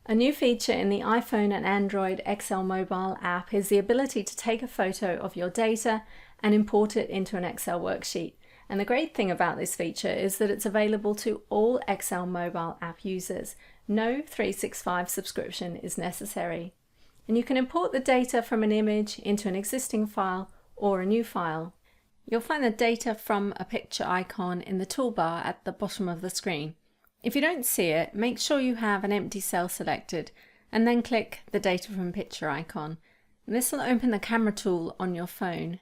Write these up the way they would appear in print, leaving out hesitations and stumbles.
A new feature in the iPhone and Android Excel mobile app is the ability to take a photo of your data and import it into an Excel worksheet. And the great thing about this feature is that it's available to all Excel mobile app users. No 365 subscription is necessary. And you can import the data from an image into an existing file or a new file. You'll find the data from a picture icon in the toolbar at the bottom of the screen. If you don't see it, make sure you have an empty cell selected and then click the data from picture icon. And this will open the camera tool on your phone.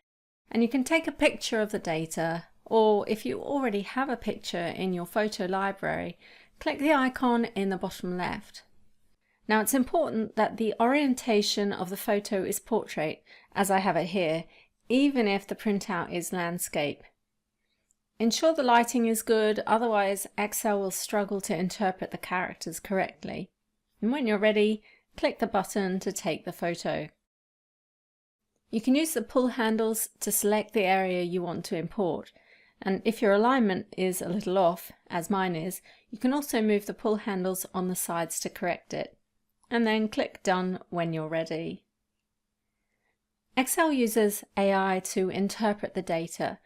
And you can take a picture of the data, or if you already have a picture in your photo library, click the icon in the bottom left. Now it's important that the orientation of the photo is portrait, as I have it here, even if the printout is landscape. Ensure the lighting is good, otherwise Excel will struggle to interpret the characters correctly. And when you're ready, click the button to take the photo. You can use the pull handles to select the area you want to import. And if your alignment is a little off, as mine is, you can also move the pull handles on the sides to correct it. And then click Done when you're ready. Excel uses AI to interpret the data,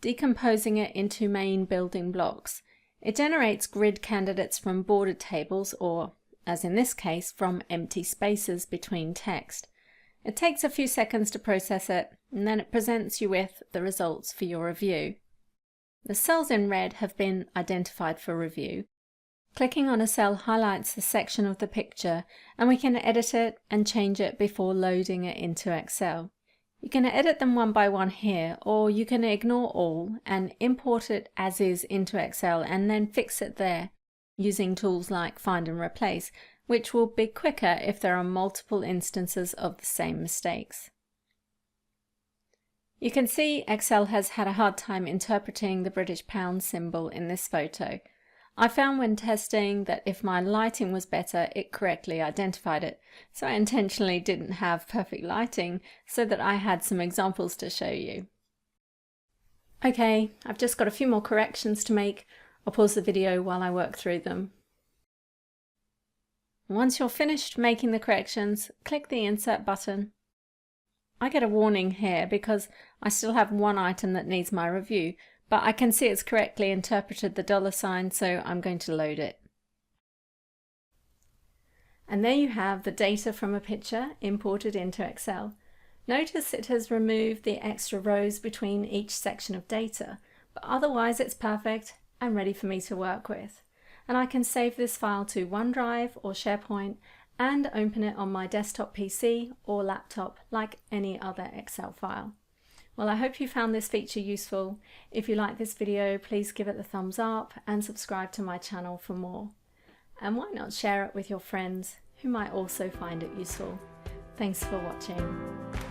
decomposing it into main building blocks. It generates grid candidates from bordered tables or, as in this case, from empty spaces between text. It takes a few seconds to process it, and then it presents you with the results for your review. The cells in red have been identified for review. Clicking on a cell highlights the section of the picture, and we can edit it and change it before loading it into Excel. You can edit them one by one here, or you can ignore all and import it as is into Excel and then fix it there using tools like Find and Replace, which will be quicker if there are multiple instances of the same mistakes. You can see Excel has had a hard time interpreting the British pound symbol in this photo. I found when testing that if my lighting was better, it correctly identified it. So I intentionally didn't have perfect lighting so that I had some examples to show you. Okay, I've just got a few more corrections to make. I'll pause the video while I work through them. Once you're finished making the corrections, click the Insert button. I get a warning here because I still have one item that needs my review, but I can see it's correctly interpreted the $sign, so I'm going to load it. And there you have the data from a picture imported into Excel. Notice it has removed the extra rows between each section of data, but otherwise it's perfect and ready for me to work with. And I can save this file to OneDrive or SharePoint and open it on my desktop PC or laptop like any other Excel file. Well, I hope you found this feature useful. If you like this video, please give it the thumbs up and subscribe to my channel for more. And why not share it with your friends who might also find it useful. Thanks for watching.